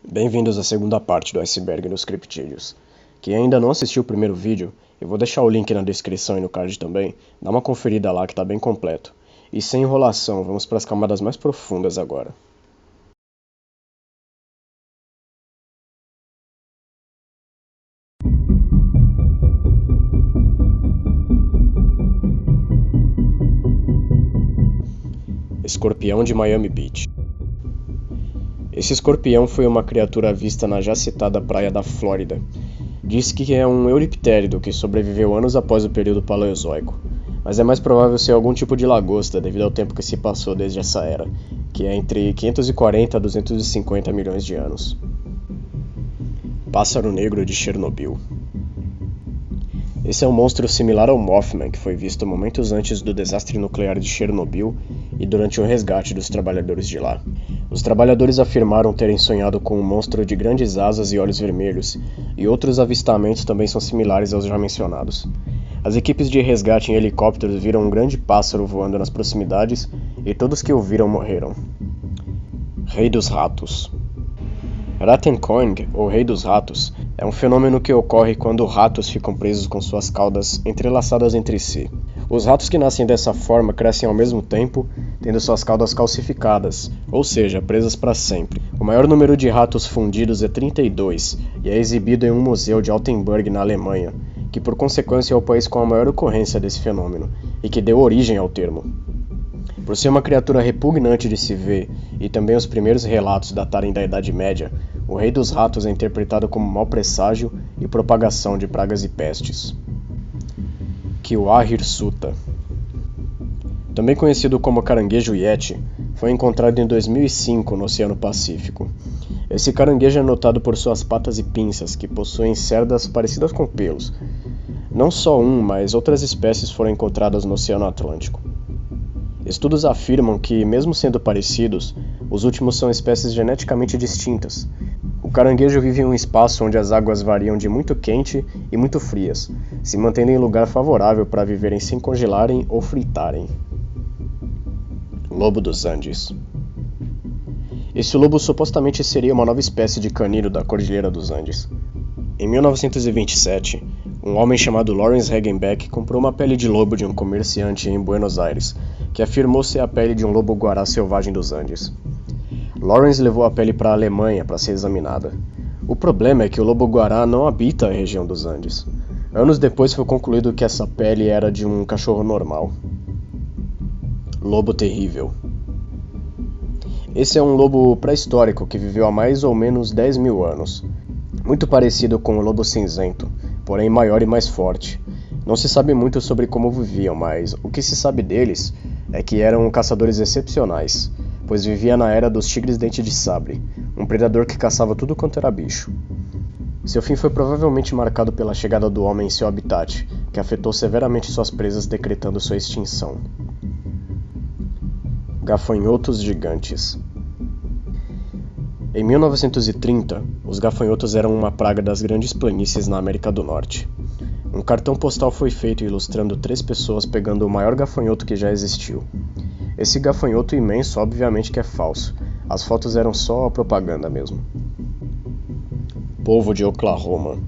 Bem-vindos à segunda parte do Iceberg nos Criptídeos. Quem ainda não assistiu o primeiro vídeo, eu vou deixar o link na descrição e no card também, dá uma conferida lá que tá bem completo. E sem enrolação, vamos para as camadas mais profundas agora. Escorpião de Miami Beach. Esse escorpião foi uma criatura vista na já citada praia da Flórida. Diz que é um euriptérido que sobreviveu anos após o período paleozoico, mas é mais provável ser algum tipo de lagosta devido ao tempo que se passou desde essa era, que é entre 540 a 250 milhões de anos. Pássaro negro de Chernobyl. Esse é um monstro similar ao Mothman que foi visto momentos antes do desastre nuclear de Chernobyl e durante o resgate dos trabalhadores de lá. Os trabalhadores afirmaram terem sonhado com um monstro de grandes asas e olhos vermelhos, e outros avistamentos também são similares aos já mencionados. As equipes de resgate em helicópteros viram um grande pássaro voando nas proximidades e todos que o viram morreram. Rei dos Ratos. Rattenkoing, ou Rei dos Ratos, é um fenômeno que ocorre quando ratos ficam presos com suas caudas entrelaçadas entre si. Os ratos que nascem dessa forma crescem ao mesmo tempo, tendo suas caudas calcificadas, ou seja, presas para sempre. O maior número de ratos fundidos é 32 e é exibido em um museu de Altenburg, na Alemanha, que por consequência é o país com a maior ocorrência desse fenômeno, e que deu origem ao termo. Por ser uma criatura repugnante de se ver, e também os primeiros relatos datarem da Idade Média, o Rei dos Ratos é interpretado como mau presságio e propagação de pragas e pestes. Kiwa hirsuta. Também conhecido como caranguejo yeti, foi encontrado em 2005 no Oceano Pacífico. Esse caranguejo é notado por suas patas e pinças, que possuem cerdas parecidas com pelos. Não só mas outras espécies foram encontradas no Oceano Atlântico. Estudos afirmam que, mesmo sendo parecidos, os últimos são espécies geneticamente distintas. O caranguejo vive em um espaço onde as águas variam de muito quente e muito frias, se mantendo em lugar favorável para viverem sem congelarem ou fritarem. Lobo dos Andes. Esse lobo supostamente seria uma nova espécie de canino da Cordilheira dos Andes. Em 1927, um homem chamado Lawrence Hagenbeck comprou uma pele de lobo de um comerciante em Buenos Aires, que afirmou ser a pele de um lobo-guará selvagem dos Andes. Lawrence levou a pele para a Alemanha para ser examinada. O problema é que o lobo-guará não habita a região dos Andes. Anos depois foi concluído que essa pele era de um cachorro normal. Lobo terrível. Esse é um lobo pré-histórico que viveu há mais ou menos 10 mil anos. Muito parecido com o lobo cinzento, porém maior e mais forte. Não se sabe muito sobre como viviam, mas o que se sabe deles é que eram caçadores excepcionais, pois vivia na era dos tigres dente de sabre, um predador que caçava tudo quanto era bicho. Seu fim foi provavelmente marcado pela chegada do homem em seu habitat, que afetou severamente suas presas, decretando sua extinção. Gafanhotos gigantes. Em 1930, os gafanhotos eram uma praga das grandes planícies na América do Norte. Um cartão postal foi feito ilustrando 3 pessoas pegando o maior gafanhoto que já existiu. Esse gafanhoto imenso obviamente que é falso, as fotos eram só propaganda mesmo. Polvo de Oklahoma.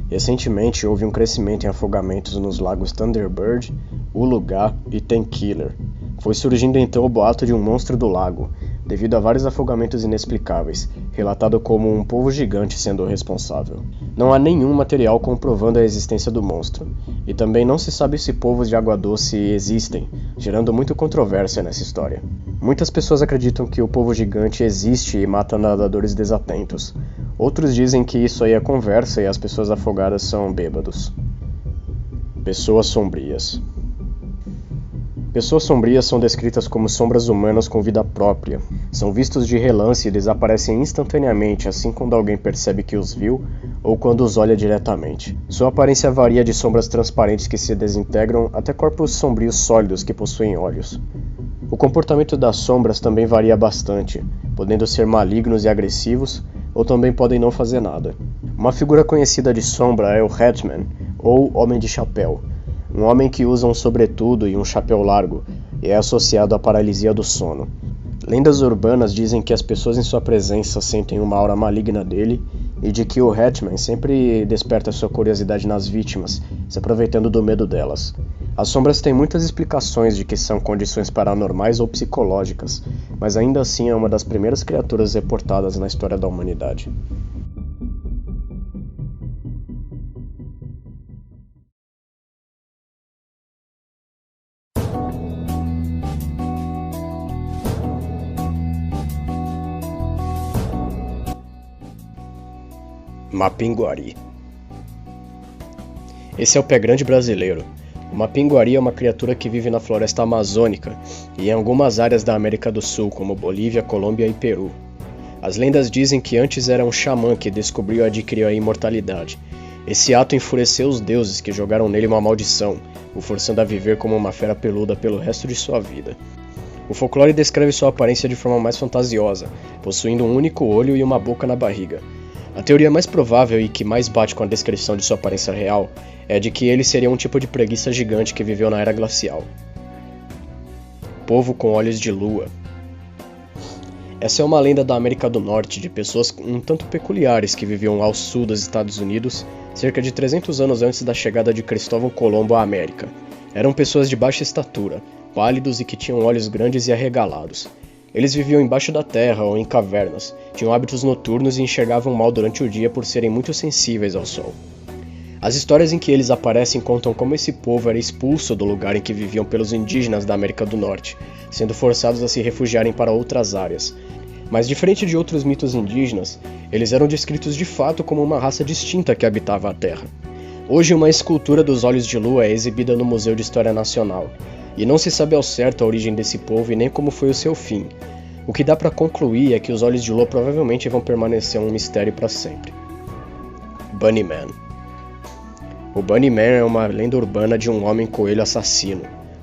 Recentemente houve um crescimento em afogamentos nos lagos Thunderbird, Uluga e Tenkiller. Foi surgindo então o boato de um monstro do lago, devido a vários afogamentos inexplicáveis, relatado como um polvo gigante sendo o responsável. Não há nenhum material comprovando a existência do monstro, e também não se sabe se polvos de água doce existem, gerando muita controvérsia nessa história. Muitas pessoas acreditam que o polvo gigante existe e mata nadadores desatentos. Outros dizem que isso aí é conversa e as pessoas afogadas são bêbados. Pessoas sombrias. Pessoas sombrias são descritas como sombras humanas com vida própria. São vistos de relance e desaparecem instantaneamente assim quando alguém percebe que os viu ou quando os olha diretamente. Sua aparência varia de sombras transparentes que se desintegram até corpos sombrios sólidos que possuem olhos. O comportamento das sombras também varia bastante, podendo ser malignos e agressivos, ou também podem não fazer nada. Uma figura conhecida de sombra é o Hatman, ou Homem de Chapéu, um homem que usa um sobretudo e um chapéu largo, e é associado à paralisia do sono. Lendas urbanas dizem que as pessoas em sua presença sentem uma aura maligna dele e de que o Hatman sempre desperta sua curiosidade nas vítimas, se aproveitando do medo delas. As sombras têm muitas explicações de que são condições paranormais ou psicológicas, mas ainda assim é uma das primeiras criaturas reportadas na história da humanidade. Mapinguari. Esse é o pé grande brasileiro. O mapinguari é uma criatura que vive na floresta amazônica e em algumas áreas da América do Sul, como Bolívia, Colômbia e Peru. As lendas dizem que antes era um xamã que descobriu e adquiriu a imortalidade. Esse ato enfureceu os deuses, que jogaram nele uma maldição, o forçando a viver como uma fera peluda pelo resto de sua vida. O folclore descreve sua aparência de forma mais fantasiosa, possuindo um único olho e uma boca na barriga. A teoria mais provável e que mais bate com a descrição de sua aparência real é de que ele seria um tipo de preguiça gigante que viveu na era glacial. Povo com olhos de lua. Essa é uma lenda da América do Norte de pessoas um tanto peculiares que viviam ao sul dos Estados Unidos cerca de 300 anos antes da chegada de Cristóvão Colombo à América. Eram pessoas de baixa estatura, pálidos e que tinham olhos grandes e arregalados. Eles viviam embaixo da terra ou em cavernas, tinham hábitos noturnos e enxergavam mal durante o dia por serem muito sensíveis ao sol. As histórias em que eles aparecem contam como esse povo era expulso do lugar em que viviam pelos indígenas da América do Norte, sendo forçados a se refugiarem para outras áreas. Mas diferente de outros mitos indígenas, eles eram descritos de fato como uma raça distinta que habitava a Terra. Hoje uma escultura dos olhos de lua é exibida no Museu de História Nacional, e não se sabe ao certo a origem desse povo e nem como foi o seu fim. O que dá para concluir é que os olhos de lua provavelmente vão permanecer um mistério para sempre. Bunnyman. O Bunnyman é uma lenda urbana de um homem coelho assassino,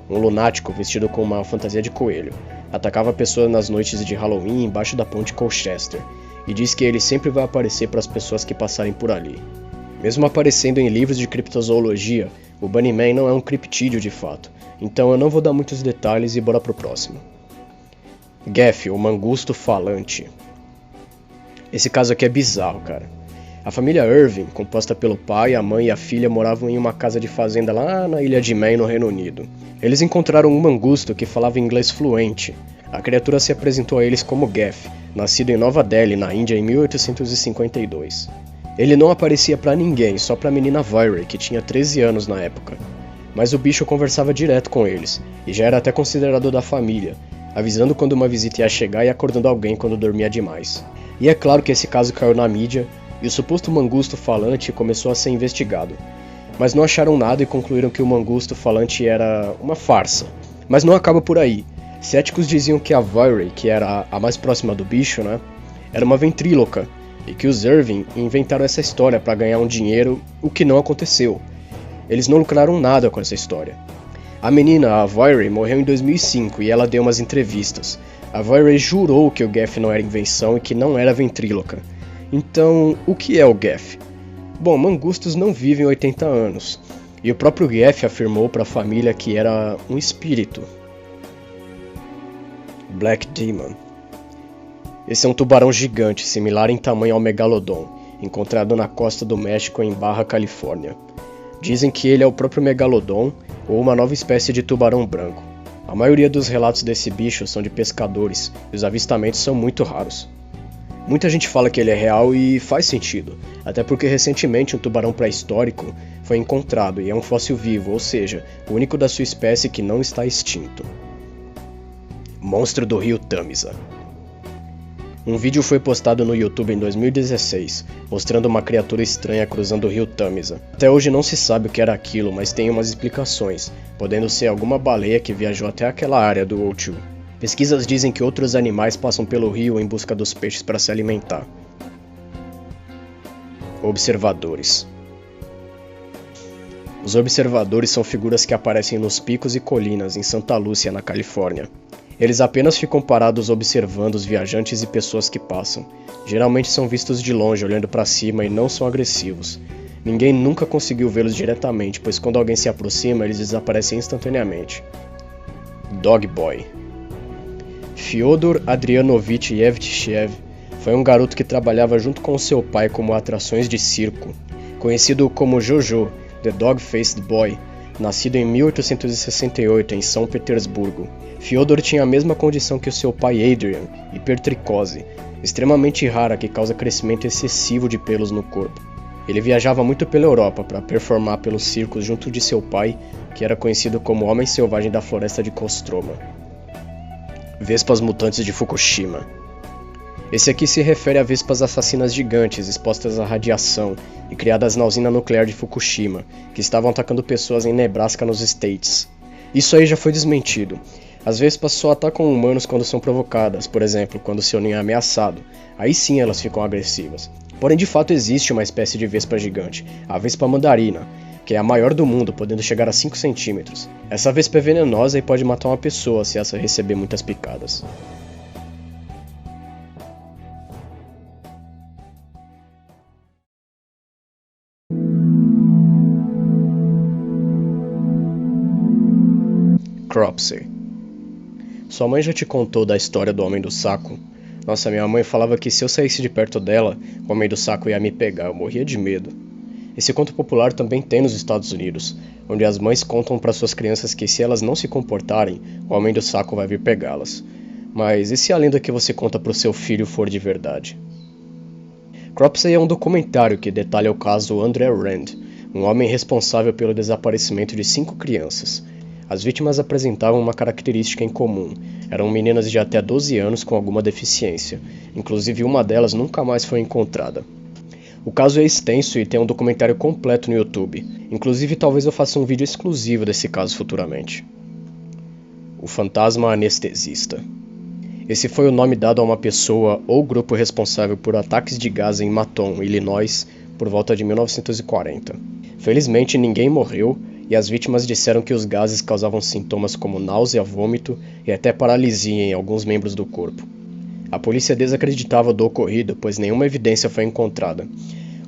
um lunático vestido com uma fantasia de coelho. Atacava pessoas nas noites de Halloween embaixo da ponte Colchester, e diz que ele sempre vai aparecer para as pessoas que passarem por ali. Mesmo aparecendo em livros de criptozoologia, o Bunnyman não é um criptídeo de fato, então eu não vou dar muitos detalhes e bora pro próximo. Geff, o mangusto falante. Esse caso aqui é bizarro, cara. A família Irving, composta pelo pai, a mãe e a filha, moravam em uma casa de fazenda lá na ilha de Man, no Reino Unido. Eles encontraram um mangusto que falava inglês fluente. A criatura se apresentou a eles como Geff, nascido em Nova Delhi, na Índia, em 1852. Ele não aparecia pra ninguém, só pra menina Valerie, que tinha 13 anos na época. Mas o bicho conversava direto com eles, e já era até considerado da família, avisando quando uma visita ia chegar e acordando alguém quando dormia demais. E é claro que esse caso caiu na mídia, e o suposto mangusto falante começou a ser investigado. Mas não acharam nada e concluíram que o mangusto falante era uma farsa. Mas não acaba por aí. Céticos diziam que a Valerie, que era a mais próxima do bicho, era uma ventríloca, e que os Irving inventaram essa história para ganhar um dinheiro, o que não aconteceu. Eles não lucraram nada com essa história. A menina, a Valerie, morreu em 2005 e ela deu umas entrevistas. A Valerie jurou que o Geff não era invenção e que não era ventríloca. Então, o que é o Geff? Bom, mangustos não vivem 80 anos, e o próprio Geff afirmou para a família que era um espírito. Black Demon. Esse é um tubarão gigante, similar em tamanho ao megalodon, encontrado na costa do México em Baja Califórnia. Dizem que ele é o próprio megalodon ou uma nova espécie de tubarão branco. A maioria dos relatos desse bicho são de pescadores, e os avistamentos são muito raros. Muita gente fala que ele é real e faz sentido, até porque recentemente um tubarão pré-histórico foi encontrado e é um fóssil vivo, ou seja, o único da sua espécie que não está extinto. Monstro do rio Tamisa. Um vídeo foi postado no YouTube em 2016, mostrando uma criatura estranha cruzando o rio Tamisa. Até hoje não se sabe o que era aquilo, mas tem umas explicações, podendo ser alguma baleia que viajou até aquela área do O2. Pesquisas dizem que outros animais passam pelo rio em busca dos peixes para se alimentar. Observadores. Os observadores são figuras que aparecem nos picos e colinas em Santa Lúcia, na Califórnia. Eles apenas ficam parados observando os viajantes e pessoas que passam. Geralmente são vistos de longe, olhando para cima, e não são agressivos. Ninguém nunca conseguiu vê-los diretamente, pois quando alguém se aproxima, eles desaparecem instantaneamente. Dog Boy. Fyodor Adrianovich Yevtushev foi um garoto que trabalhava junto com seu pai como atrações de circo. Conhecido como Jojo, The Dog-Faced Boy, nascido em 1868 em São Petersburgo. Fyodor tinha a mesma condição que o seu pai Adrian, hipertricose, extremamente rara que causa crescimento excessivo de pelos no corpo. Ele viajava muito pela Europa para performar pelos circos junto de seu pai, que era conhecido como Homem Selvagem da Floresta de Kostroma. Vespas mutantes de Fukushima. Esse aqui se refere a vespas assassinas gigantes expostas à radiação e criadas na usina nuclear de Fukushima, que estavam atacando pessoas em Nebraska nos States. Isso aí já foi desmentido. As vespas só atacam humanos quando são provocadas, por exemplo, quando seu ninho é ameaçado. Aí sim elas ficam agressivas. Porém, de fato existe uma espécie de vespa gigante, a vespa mandarina, que é a maior do mundo, podendo chegar a 5 centímetros. Essa vespa é venenosa e pode matar uma pessoa se essa receber muitas picadas. Cropsey. Sua mãe já te contou da história do Homem do Saco? Nossa, minha mãe falava que se eu saísse de perto dela, o Homem do Saco ia me pegar, eu morria de medo. Esse conto popular também tem nos Estados Unidos, onde as mães contam para suas crianças que se elas não se comportarem, o Homem do Saco vai vir pegá-las. Mas e se a lenda que você conta pro seu filho for de verdade? Cropsey é um documentário que detalha o caso André Rand, um homem responsável pelo desaparecimento de 5 crianças. As vítimas apresentavam uma característica em comum. Eram meninas de até 12 anos com alguma deficiência. Inclusive uma delas nunca mais foi encontrada. O caso é extenso e tem um documentário completo no YouTube. Inclusive talvez eu faça um vídeo exclusivo desse caso futuramente. O fantasma anestesista. Esse foi o nome dado a uma pessoa ou grupo responsável por ataques de gás em Maton, Illinois, por volta de 1940. Felizmente ninguém morreu, e as vítimas disseram que os gases causavam sintomas como náusea, vômito e até paralisia em alguns membros do corpo. A polícia desacreditava do ocorrido, pois nenhuma evidência foi encontrada.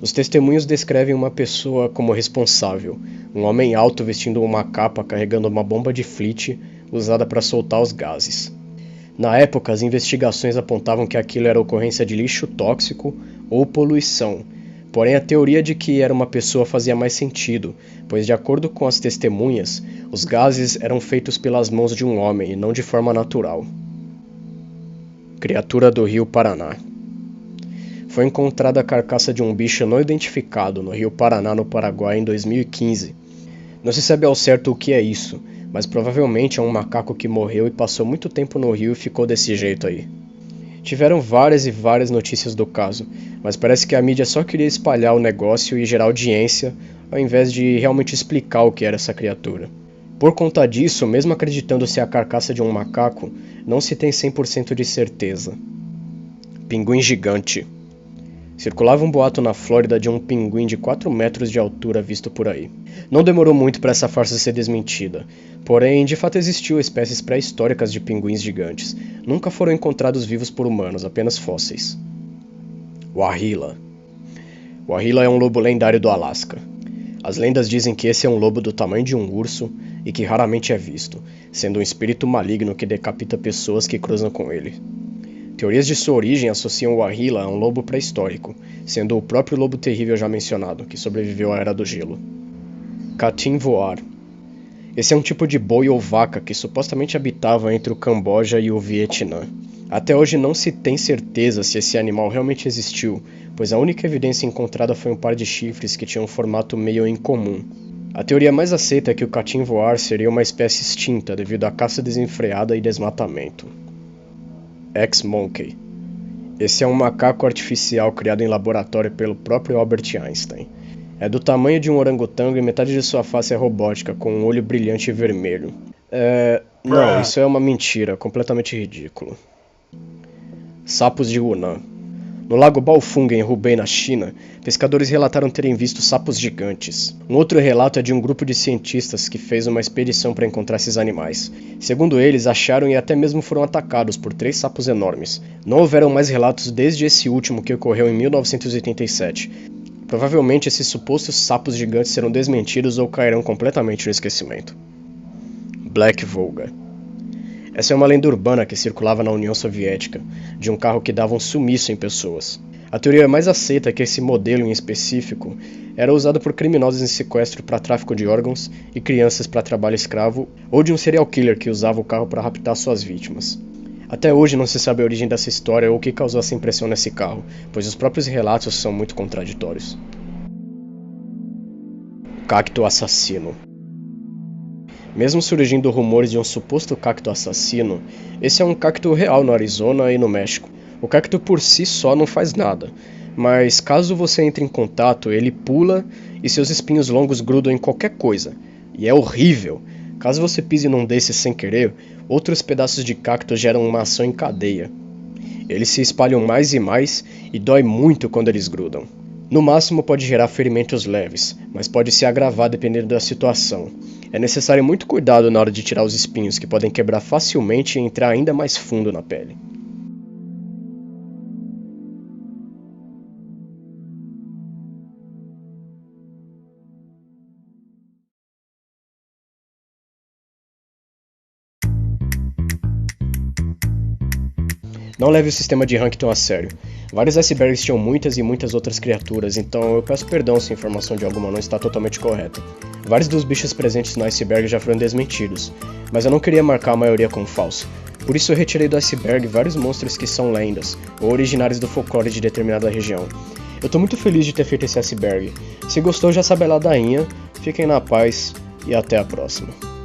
Os testemunhos descrevem uma pessoa como responsável, um homem alto vestindo uma capa carregando uma bomba de flite usada para soltar os gases. Na época, as investigações apontavam que aquilo era ocorrência de lixo tóxico ou poluição. Porém, a teoria de que era uma pessoa fazia mais sentido, pois, de acordo com as testemunhas, os gases eram feitos pelas mãos de um homem e não de forma natural. Criatura do Rio Paraná. Foi encontrada a carcaça de um bicho não identificado no Rio Paraná, no Paraguai, em 2015. Não se sabe ao certo o que é isso, mas provavelmente é um macaco que morreu e passou muito tempo no rio e ficou desse jeito aí. Tiveram várias e várias notícias do caso, mas parece que a mídia só queria espalhar o negócio e gerar audiência, ao invés de realmente explicar o que era essa criatura. Por conta disso, mesmo acreditando ser a carcaça de um macaco, não se tem 100% de certeza. Pinguim gigante. Circulava um boato na Flórida de um pinguim de 4 metros de altura visto por aí. Não demorou muito para essa farsa ser desmentida, porém, de fato existiu espécies pré-históricas de pinguins gigantes. Nunca foram encontrados vivos por humanos, apenas fósseis. Wahila. Wahila é um lobo lendário do Alasca. As lendas dizem que esse é um lobo do tamanho de um urso e que raramente é visto, sendo um espírito maligno que decapita pessoas que cruzam com ele. Teorias de sua origem associam o Wahila a um lobo pré-histórico, sendo o próprio lobo terrível já mencionado, que sobreviveu à Era do Gelo. Catim voar. Esse é um tipo de boi ou vaca que supostamente habitava entre o Camboja e o Vietnã. Até hoje não se tem certeza se esse animal realmente existiu, pois a única evidência encontrada foi um par de chifres que tinham um formato meio incomum. A teoria mais aceita é que o catim voar seria uma espécie extinta devido à caça desenfreada e desmatamento. Ex-Monkey. Esse é um macaco artificial criado em laboratório pelo próprio Albert Einstein. É do tamanho de um orangotango e metade de sua face é robótica, com um olho brilhante e vermelho. Não, isso é uma mentira, completamente ridículo. Sapos de Hunan. No lago Baofeng, em Hubei, na China, pescadores relataram terem visto sapos gigantes. Um outro relato é de um grupo de cientistas que fez uma expedição para encontrar esses animais. Segundo eles, acharam e até mesmo foram atacados por 3 sapos enormes. Não houveram mais relatos desde esse último que ocorreu em 1987. Provavelmente esses supostos sapos gigantes serão desmentidos ou cairão completamente no esquecimento. Black Volga. Essa é uma lenda urbana que circulava na União Soviética, de um carro que dava um sumiço em pessoas. A teoria mais aceita é que esse modelo em específico era usado por criminosos em sequestro para tráfico de órgãos e crianças para trabalho escravo, ou de um serial killer que usava o carro para raptar suas vítimas. Até hoje não se sabe a origem dessa história ou o que causou essa impressão nesse carro, pois os próprios relatos são muito contraditórios. Cacto assassino. Mesmo surgindo rumores de um suposto cacto assassino, esse é um cacto real no Arizona e no México. O cacto por si só não faz nada, mas caso você entre em contato, ele pula e seus espinhos longos grudam em qualquer coisa. E é horrível! Caso você pise num desses sem querer, outros pedaços de cacto geram uma ação em cadeia. Eles se espalham mais e mais e dói muito quando eles grudam. No máximo pode gerar ferimentos leves, mas pode se agravar dependendo da situação. É necessário muito cuidado na hora de tirar os espinhos, que podem quebrar facilmente e entrar ainda mais fundo na pele. Não leve o sistema de Huntington a sério. Vários icebergs tinham muitas e muitas outras criaturas, então eu peço perdão se a informação de alguma não está totalmente correta. Vários dos bichos presentes no iceberg já foram desmentidos, mas eu não queria marcar a maioria como falso. Por isso eu retirei do iceberg vários monstros que são lendas, ou originários do folclore de determinada região. Eu tô muito feliz de ter feito esse iceberg. Se gostou, já sabe a ladainha, fiquem na paz e até a próxima.